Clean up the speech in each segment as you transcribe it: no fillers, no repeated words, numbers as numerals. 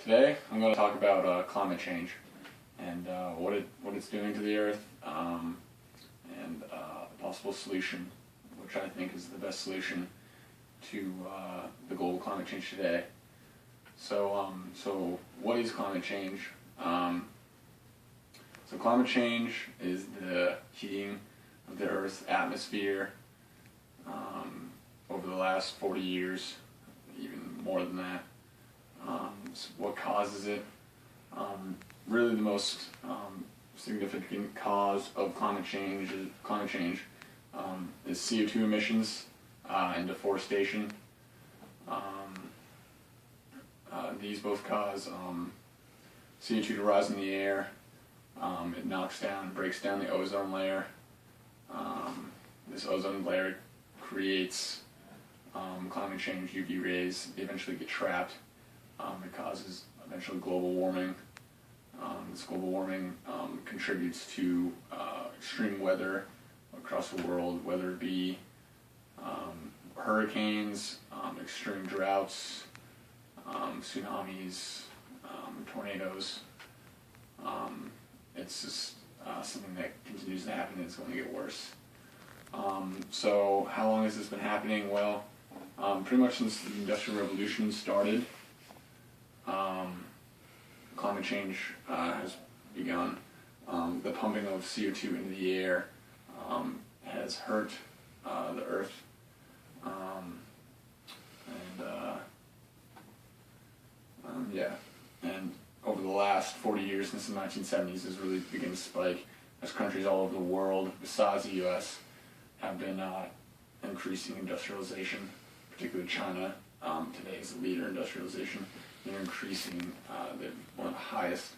Today I'm going to talk about climate change and what it's doing to the Earth, and a possible solution, which I think is the best solution to the global climate change today. So what is climate change? So climate change is the heating of the Earth's atmosphere over the last 40 years, even more than that. So what causes it? Really, the most significant cause of climate change is CO2 emissions and deforestation. These both cause CO2 to rise in the air. It knocks down, breaks down the ozone layer. This ozone layer creates climate change. UV rays, they eventually get trapped. It causes eventually global warming. This global warming contributes to extreme weather across the world, whether it be hurricanes, extreme droughts, tsunamis, tornadoes. It's just something that continues to happen, and it's going to get worse. So how long has this been happening? Well, pretty much since the Industrial Revolution started, climate change has begun. The pumping of CO2 into the air has hurt the Earth, and over the last 40 years, since the 1970s, has really begun to spike as countries all over the world, besides the U.S., have been increasing industrialization, particularly China. Today is the leader in industrialization. They're increasing one of the highest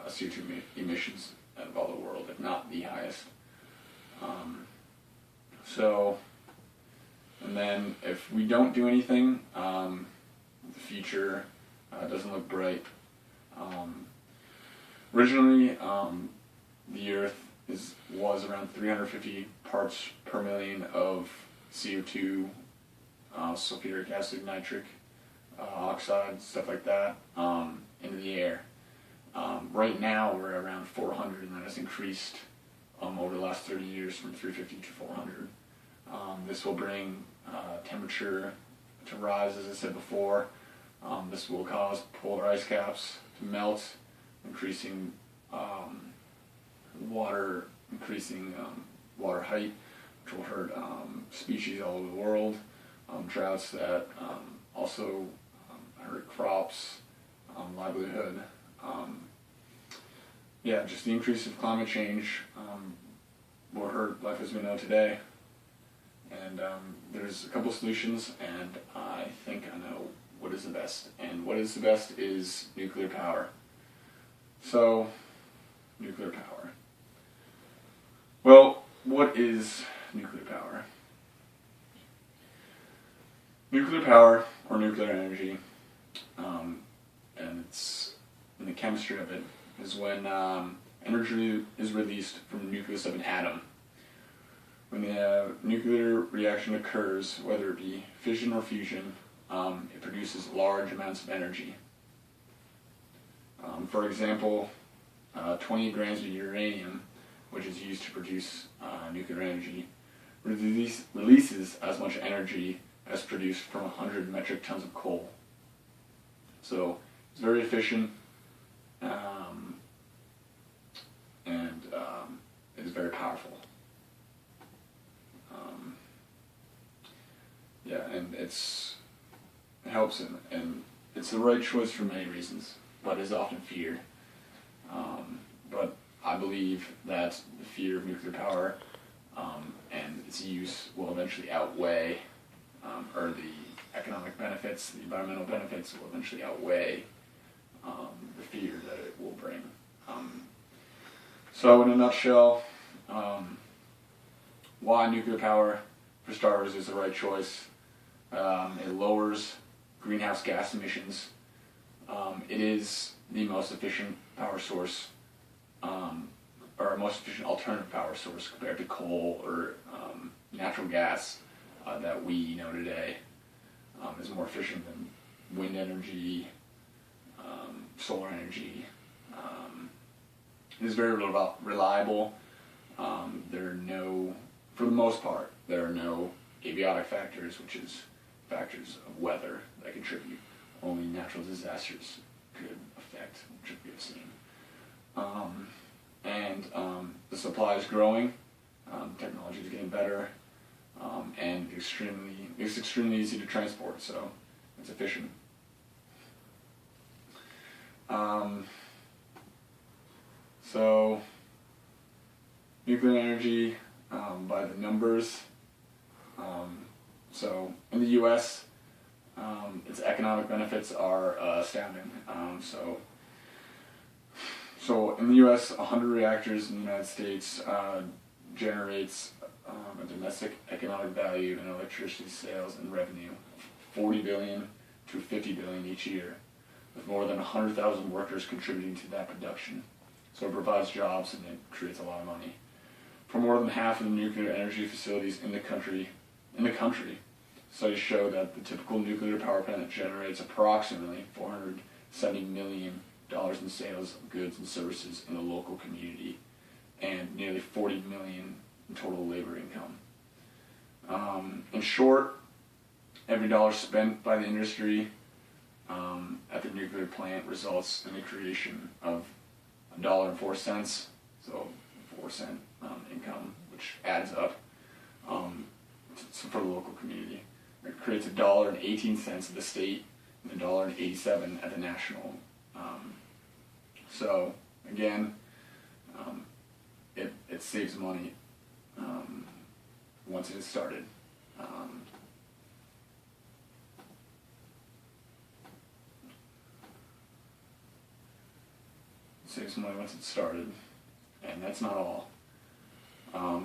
CO2 emissions out of all the world, if not the highest. And then if we don't do anything, the future doesn't look bright. Originally, the Earth was around 350 parts per million of CO2, sulfuric acid, nitric oxide, stuff like that, into the air. Right now we're around 400, and that has increased over the last 30 years from 350 to 400. This will bring temperature to rise, as I said before. This will cause polar ice caps to melt, increasing water height, which will hurt species all over the world. Droughts that also hurt crops, livelihood. Just the increase of climate change will hurt life as we know today. And there's a couple solutions, and I think I know what is the best. And what is the best is nuclear power. So, nuclear power. Well, what is nuclear power? Nuclear power, or nuclear energy, and the chemistry of it, is when energy is released from the nucleus of an atom. When the nuclear reaction occurs, whether it be fission or fusion, it produces large amounts of energy. For example, 20 grams of uranium, which is used to produce nuclear energy, releases as much energy as produced from 100 metric tons of coal. So it's very efficient, and it is very powerful. And it helps, and it's the right choice for many reasons, but is often feared. But I believe that the fear of nuclear power and its use will eventually outweigh, or the economic benefits, the environmental benefits will eventually outweigh the fear that it will bring. So in a nutshell, why nuclear power, for starters, is the right choice. It lowers greenhouse gas emissions. It is the most efficient power source, or most efficient alternative power source compared to coal or natural gas that we know today. Is more efficient than wind energy, solar energy is very reliable. There are no, for the most part, there are no abiotic factors, which is factors of weather that contribute. Only natural disasters could affect, which we have seen. The supply is growing. Technology is getting better, and it's extremely easy to transport. So it's efficient. So nuclear energy, by the numbers. So in the U.S., its economic benefits are astounding. So in the U.S., 100 reactors in the United States generates a domestic economic value in electricity sales and revenue of $40 billion to $50 billion each year, with more than 100,000 workers contributing to that production. So it provides jobs and it creates a lot of money. For more than half of the nuclear energy facilities in the country, studies show that the typical nuclear power plant generates approximately $470 million in sales of goods and services in the local community, and nearly $40 million in total labor income. In short, every dollar spent by the industry at the nuclear plant results in the creation of $1.04, so 4-cent income, which adds up for the local community. It creates $1.18 at the state and $1.87 at the national. So again, it saves money once it is started. Saves money once it's started, and that's not all.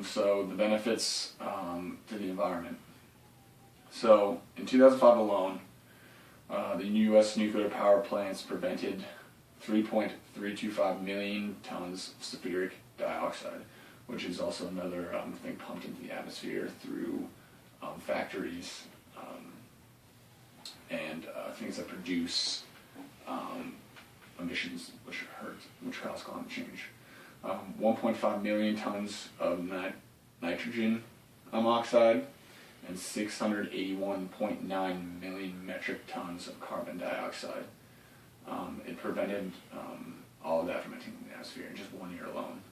So the benefits to the environment. So in 2005 alone, the U.S. nuclear power plants prevented 3.325 million tons of sulfuric dioxide, which is also another thing pumped into the atmosphere through factories and things that produce emissions which cause climate change. 1.5 million tons of nitrogen oxide and 681.9 million metric tons of carbon dioxide. It prevented all of that from entering the atmosphere in just 1 year alone.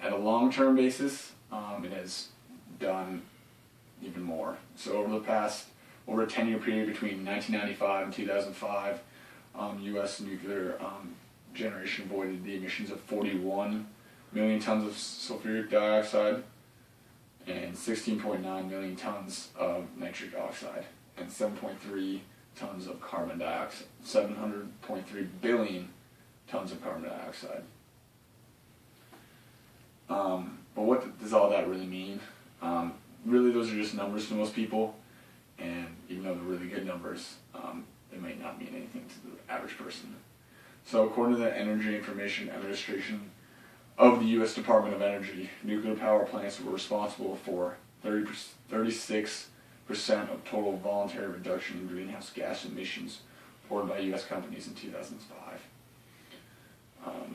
At a long-term basis, it has done even more. So over a 10-year period between 1995 and 2005, U.S. nuclear generation avoided the emissions of 41 million tons of sulfuric dioxide and 16.9 million tons of nitric oxide and 7.3 tons of carbon dioxide, 700.3 billion tons of carbon dioxide. But what does all that really mean? Really, those are just numbers to most people, and even though they're really good numbers, they might not mean anything to the average person. So according to the Energy Information Administration of the U.S. Department of Energy, nuclear power plants were responsible for 36% of total voluntary reduction in greenhouse gas emissions reported by U.S. companies in 2005.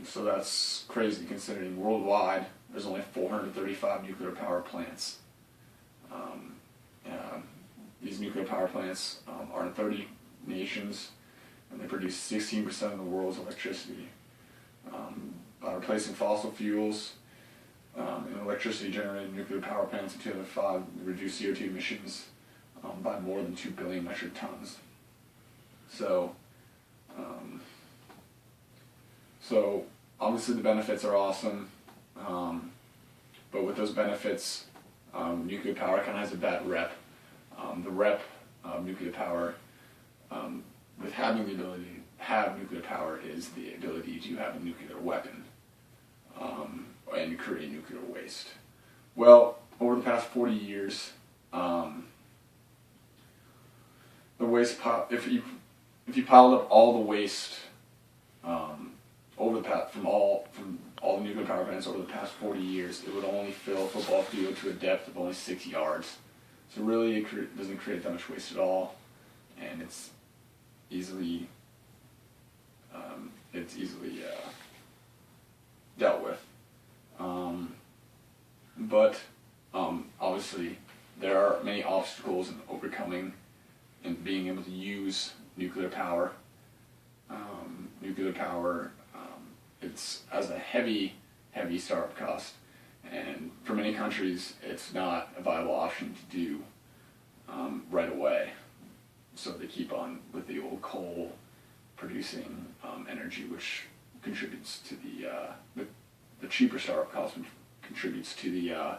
So that's crazy considering worldwide there's only 435 nuclear power plants. These nuclear power plants are in 30 nations, and they produce 16% of the world's electricity. By replacing fossil fuels and electricity generated nuclear power plants in 2005, they reduced CO2 emissions by more than 2 billion metric tons. So obviously the benefits are awesome, but with those benefits, nuclear power kind of has a bad rep. The rep of nuclear power, with having the ability to have nuclear power, is the ability to have a nuclear weapon and create nuclear waste. Well, over the past 40 years, the waste if you piled up all the waste from all the nuclear power plants over the past 40 years, it would only fill a football field to a depth of only 6 yards. So really, it doesn't create that much waste at all, and it's easily it's easily dealt with. But obviously there are many obstacles in overcoming and being able to use nuclear power. Nuclear power, it's as a heavy startup cost, and for many countries it's not a viable option to do right away. So they keep on with the old coal producing energy, which contributes to the cheaper startup cost, which contributes to the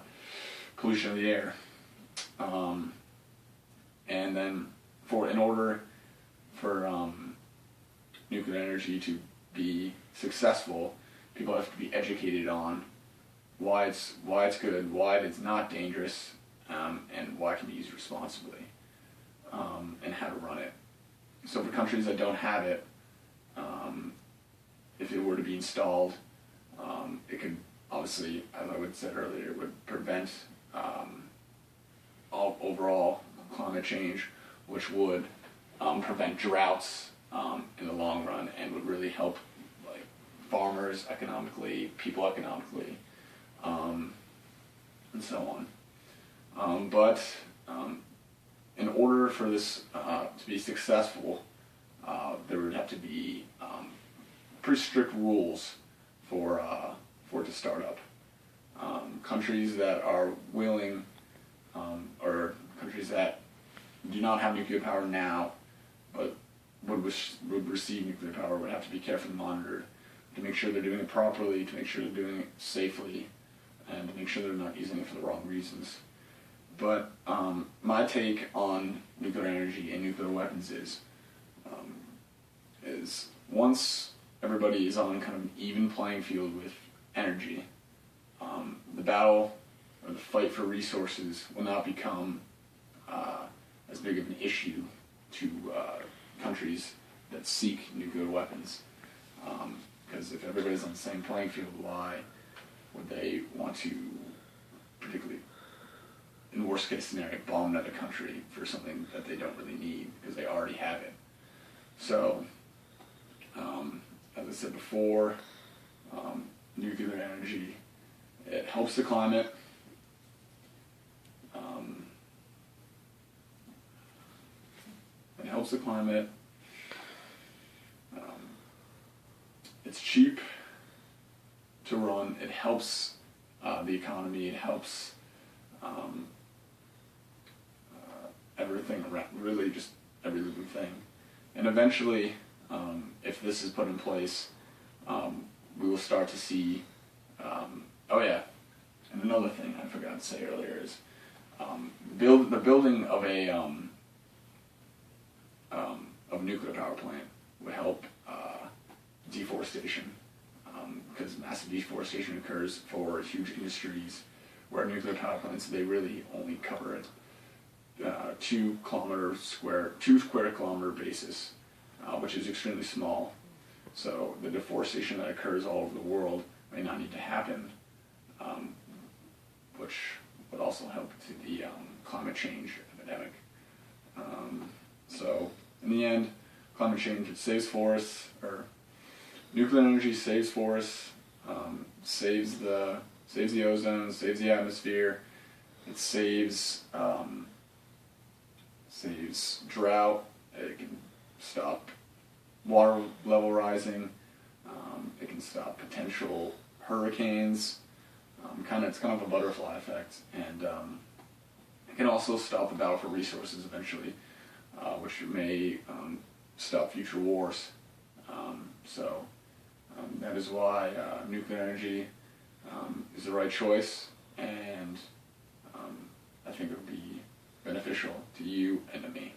pollution of the air. And then in order for nuclear energy to be successful, people have to be educated on why it's good, why it's not dangerous, and why it can be used responsibly, and how to run it. So for countries that don't have it, if it were to be installed, it could obviously, as I would said earlier, it would prevent overall climate change, which would prevent droughts in the long run, and would really help like farmers economically, people economically, and so on. But in order for this to be successful, there would have to be pretty strict rules for it to start up. Countries that are willing, or countries that do not have nuclear power now, but would receive nuclear power, would have to be carefully monitored to make sure they're doing it properly, to make sure they're doing it safely, and to make sure they're not using it for the wrong reasons. But my take on nuclear energy and nuclear weapons is once everybody is on kind of an even playing field with energy, the battle or the fight for resources will not become as big of an issue to countries that seek nuclear weapons. Because if everybody's on the same playing field, why would they want to, particularly in worst case scenario, bomb another country for something that they don't really need because they already have it? So, as I said before, nuclear energy, it helps the climate. It helps the climate. It's cheap to run. It helps the economy. It helps everything around, really just every living thing. And eventually, if this is put in place, we will start to see, oh yeah, and another thing I forgot to say earlier is the building of a nuclear power plant would help deforestation, because massive deforestation occurs for huge industries where nuclear power plants, they really only cover it 2 square kilometer basis, which is extremely small. So the deforestation that occurs all over the world may not need to happen, which would also help to the climate change epidemic. So in the end, climate change, it saves forests, or nuclear energy saves forests, saves the ozone, saves the atmosphere. It saves drought. It can stop water level rising. It can stop potential hurricanes. It's kind of a butterfly effect, and it can also stop the battle for resources eventually, which may stop future wars. So that is why nuclear energy is the right choice, and I think it would be beneficial to you and to me.